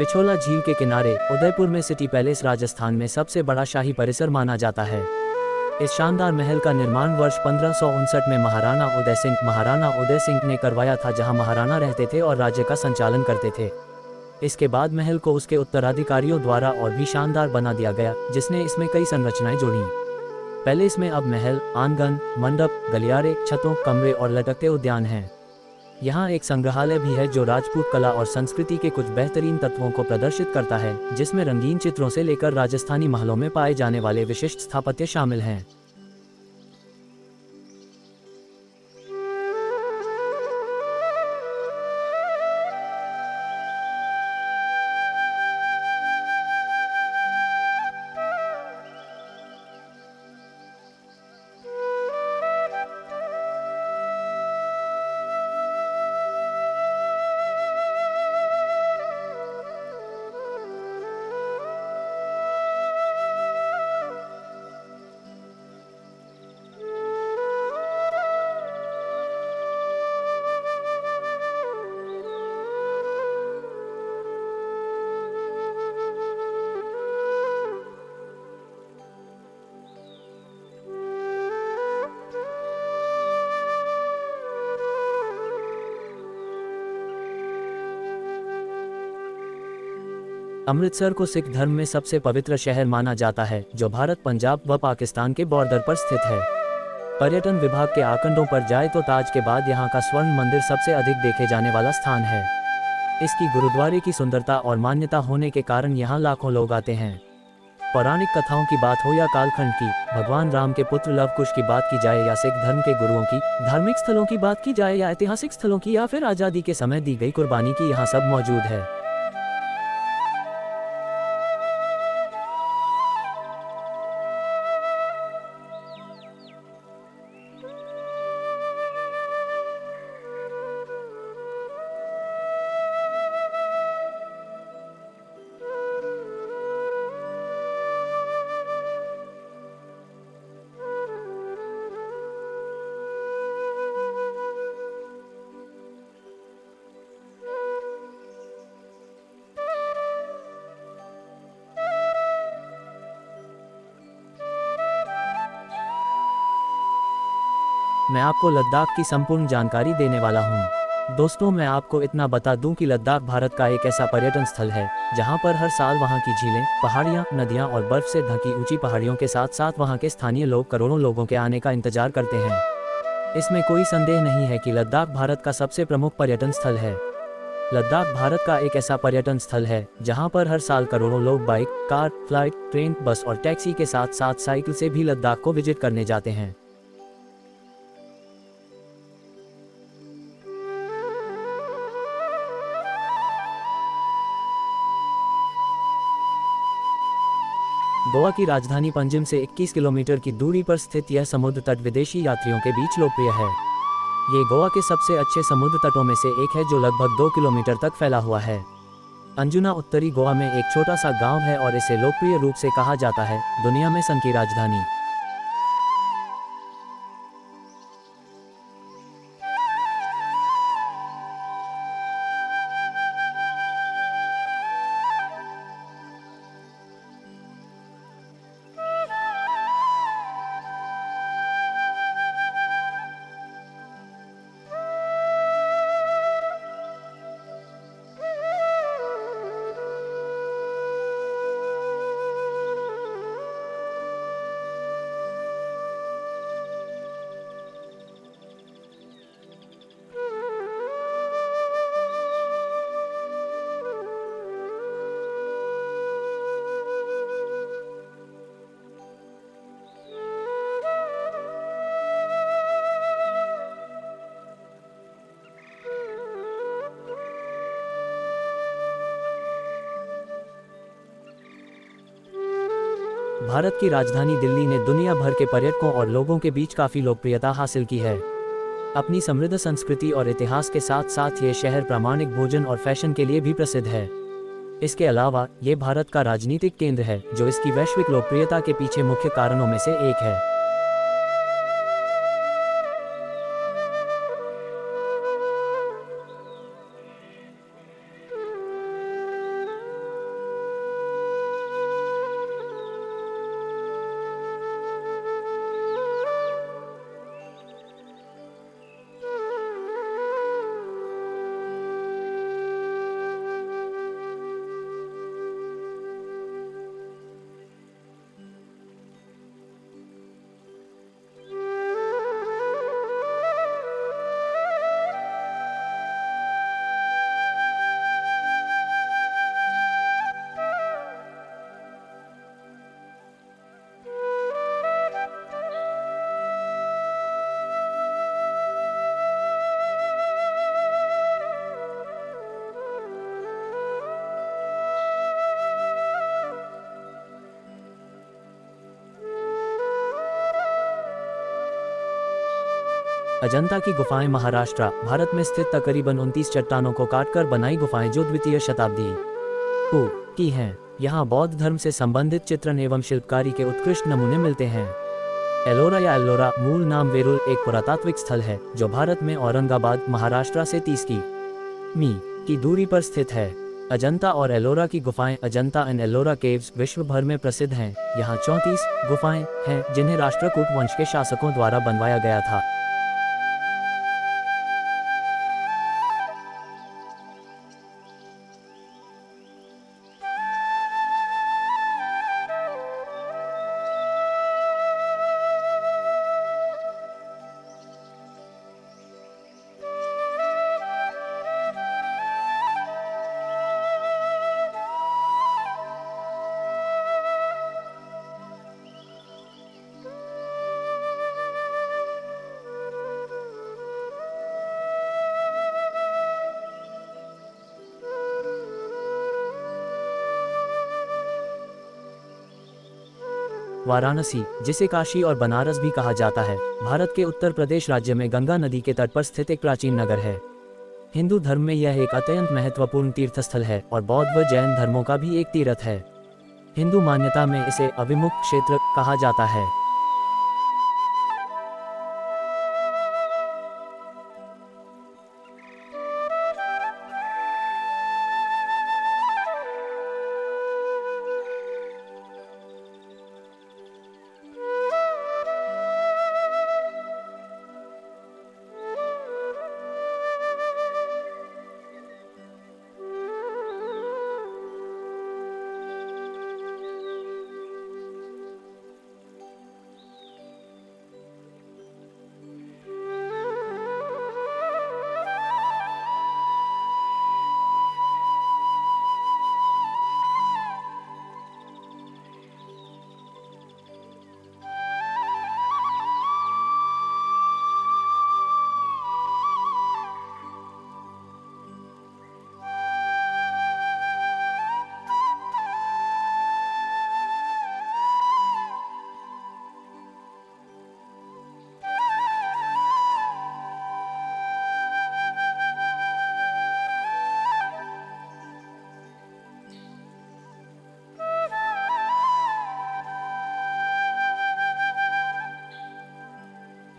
पिछोला झील के किनारे उदयपुर में सिटी पैलेस राजस्थान में सबसे बड़ा शाही परिसर माना जाता है। इस शानदार महल का निर्माण वर्ष 1559 में महाराणा उदय सिंह ने करवाया था, जहां महाराणा रहते थे और राज्य का संचालन करते थे। इसके बाद महल को उसके उत्तराधिकारियों द्वारा और भी शानदार बना दिया गया, जिसने इसमें कई संरचनाएं जोड़ी। पहले इसमें अब महल, आंगन, मंडप, गलियारे, छतों, कमरे और लटकते उद्यान हैं। यहाँ एक संग्रहालय भी है जो राजपूत कला और संस्कृति के कुछ बेहतरीन तत्वों को प्रदर्शित करता है, जिसमें रंगीन चित्रों से लेकर राजस्थानी महलों में पाए जाने वाले विशिष्ट स्थापत्य शामिल हैं। अमृतसर को सिख धर्म में सबसे पवित्र शहर माना जाता है, जो भारत, पंजाब व पाकिस्तान के बॉर्डर पर स्थित है। पर्यटन विभाग के आंकड़ों पर जाए तो ताज के बाद यहाँ का स्वर्ण मंदिर सबसे अधिक देखे जाने वाला स्थान है। इसकी गुरुद्वारे की सुंदरता और मान्यता होने के कारण यहाँ लाखों लोग आते हैं। पौराणिक कथाओं की बात हो या कालखंड की, भगवान राम के पुत्र लव कुश की बात की जाए या सिख धर्म के गुरुओं की, धार्मिक स्थलों की बात की जाए या ऐतिहासिक स्थलों की या फिर आज़ादी के समय दी गई कुर्बानी की, यहाँ सब मौजूद है। मैं आपको लद्दाख की संपूर्ण जानकारी देने वाला हूँ। दोस्तों, मैं आपको इतना बता दूं कि लद्दाख भारत का एक ऐसा पर्यटन स्थल है जहां पर हर साल वहां की झीलें, पहाड़ियां, नदियां और बर्फ से ढकी ऊंची पहाड़ियों के साथ साथ वहां के स्थानीय लोग करोड़ों लोगों के आने का इंतजार करते हैं। इसमें कोई संदेह नहीं है कि लद्दाख भारत का सबसे प्रमुख पर्यटन स्थल है। लद्दाख भारत का एक ऐसा पर्यटन स्थल है जहां पर हर साल करोड़ों लोग बाइक, कार, फ्लाइट, ट्रेन, बस और टैक्सी के साथ साथ साइकिल से भी लद्दाख को विजिट करने जाते हैं। गोवा की राजधानी पंजिम से 21 किलोमीटर की दूरी पर स्थित यह समुद्र तट विदेशी यात्रियों के बीच लोकप्रिय है। ये गोवा के सबसे अच्छे समुद्र तटों में से एक है, जो लगभग 2 किलोमीटर तक फैला हुआ है। अंजुना उत्तरी गोवा में एक छोटा सा गांव है और इसे लोकप्रिय रूप से कहा जाता है दुनिया में सन की राजधानी। भारत की राजधानी दिल्ली ने दुनिया भर के पर्यटकों और लोगों के बीच काफ़ी लोकप्रियता हासिल की है। अपनी समृद्ध संस्कृति और इतिहास के साथ साथ ये शहर प्रामाणिक भोजन और फैशन के लिए भी प्रसिद्ध है। इसके अलावा ये भारत का राजनीतिक केंद्र है, जो इसकी वैश्विक लोकप्रियता के पीछे मुख्य कारणों में से एक है। अजंता की गुफाएं महाराष्ट्र, भारत में स्थित तकरीबन 29 चट्टानों को काटकर बनाई गुफाएं जो द्वितीय शताब्दी को की हैं। यहाँ बौद्ध धर्म से संबंधित चित्रण एवं शिल्पकारी के उत्कृष्ट नमूने मिलते हैं। एलोरा या एल्लोरा मूल नाम वेरुल एक पुरातात्विक स्थल है जो भारत में औरंगाबाद, महाराष्ट्र से 30 मी की दूरी पर स्थित है। अजंता और एलोरा की गुफाएं अजंता एंड एलोरा केव्स विश्व भर में प्रसिद्ध हैं। यहाँ 34 गुफाएं हैं जिन्हें राष्ट्रकूट वंश के शासकों द्वारा बनवाया गया था। वाराणसी, जिसे काशी और बनारस भी कहा जाता है, भारत के उत्तर प्रदेश राज्य में गंगा नदी के तट पर स्थित एक प्राचीन नगर है। हिंदू धर्म में यह एक अत्यंत महत्वपूर्ण तीर्थस्थल है और बौद्ध व जैन धर्मों का भी एक तीर्थ है। हिंदू मान्यता में इसे अभिमुख क्षेत्र कहा जाता है।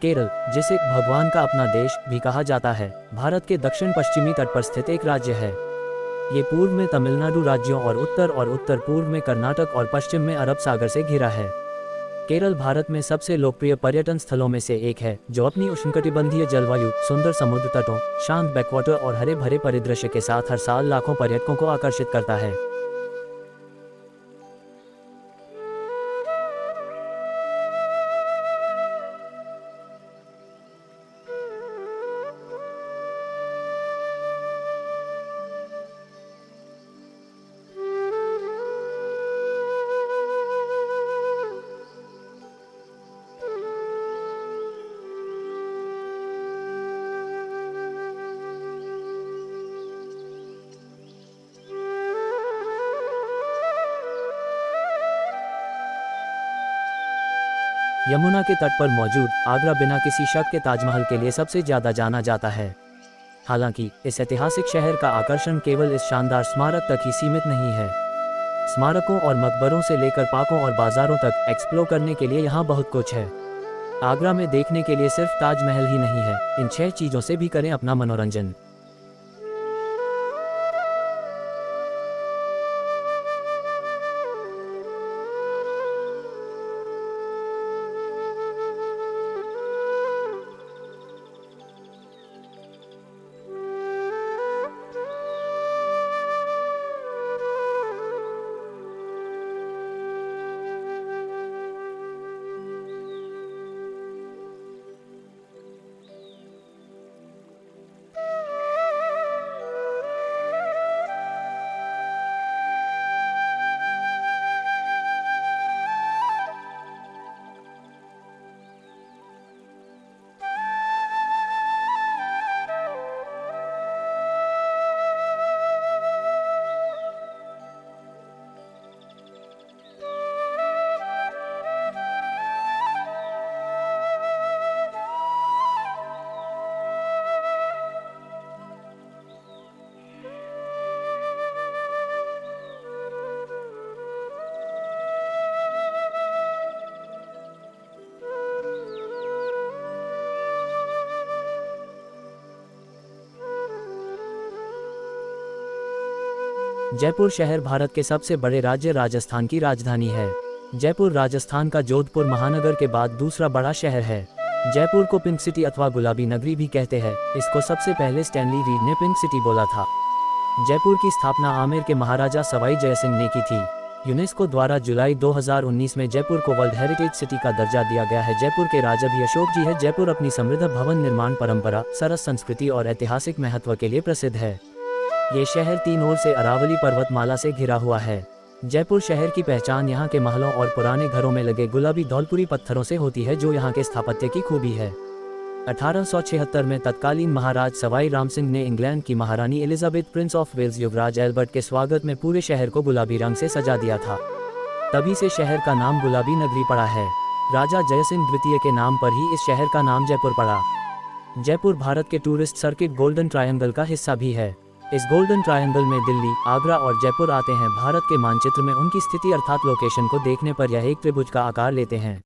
केरल, जिसे भगवान का अपना देश भी कहा जाता है, भारत के दक्षिण पश्चिमी तट पर स्थित एक राज्य है। ये पूर्व में तमिलनाडु राज्यों और उत्तर पूर्व में कर्नाटक और पश्चिम में अरब सागर से घिरा है। केरल भारत में सबसे लोकप्रिय पर्यटन स्थलों में से एक है, जो अपनी उष्णकटिबंधीय जलवायु, सुंदर समुद्र तटों, शांत बैकवाटर और हरे भरे परिदृश्य के साथ हर साल लाखों पर्यटकों को आकर्षित करता है। यमुना के तट पर मौजूद आगरा बिना किसी शक के ताजमहल के लिए सबसे ज्यादा जाना जाता है। हालांकि इस ऐतिहासिक शहर का आकर्षण केवल इस शानदार स्मारक तक ही सीमित नहीं है। स्मारकों और मकबरों से लेकर पार्कों और बाजारों तक एक्सप्लोर करने के लिए यहाँ बहुत कुछ है। आगरा में देखने के लिए सिर्फ ताजमहल ही नहीं है, इन 6 चीज़ों से भी करें अपना मनोरंजन। जयपुर शहर भारत के सबसे बड़े राज्य राजस्थान की राजधानी है। जयपुर राजस्थान का जोधपुर महानगर के बाद दूसरा बड़ा शहर है। जयपुर को पिंक सिटी अथवा गुलाबी नगरी भी कहते हैं। इसको सबसे पहले स्टैनली रीड ने पिंक सिटी बोला था। जयपुर की स्थापना आमेर के महाराजा सवाई जयसिंह ने की थी। यूनेस्को द्वारा जुलाई 2019 में जयपुर को वर्ल्ड हेरिटेज सिटी का दर्जा दिया गया है। जयपुर के राजा भी अशोक जी है। जयपुर अपनी समृद्ध भवन निर्माण परंपरा, सरस संस्कृति और ऐतिहासिक महत्व के लिए प्रसिद्ध है। ये शहर 3 ओर से अरावली पर्वतमाला से घिरा हुआ है। जयपुर शहर की पहचान यहाँ के महलों और पुराने घरों में लगे गुलाबी धौलपुरी पत्थरों से होती है, जो यहाँ के स्थापत्य की खूबी है। 1876 में तत्कालीन महाराज सवाई रामसिंह ने इंग्लैंड की महारानी एलिजाबेथ, प्रिंस ऑफ वेल्स युवराज एल्बर्ट के स्वागत में पूरे शहर को गुलाबी रंग से सजा दिया था। तभी से शहर का नाम गुलाबी नगरी पड़ा है। राजा जयसिंह द्वितीय के नाम पर ही इस शहर का नाम जयपुर पड़ा। जयपुर भारत के टूरिस्ट सर्किट गोल्डन ट्रायंगल का हिस्सा भी है। इस गोल्डन ट्रायंगल में दिल्ली, आगरा और जयपुर आते हैं। भारत के मानचित्र में उनकी स्थिति अर्थात लोकेशन को देखने पर यह एक त्रिभुज का आकार लेते हैं।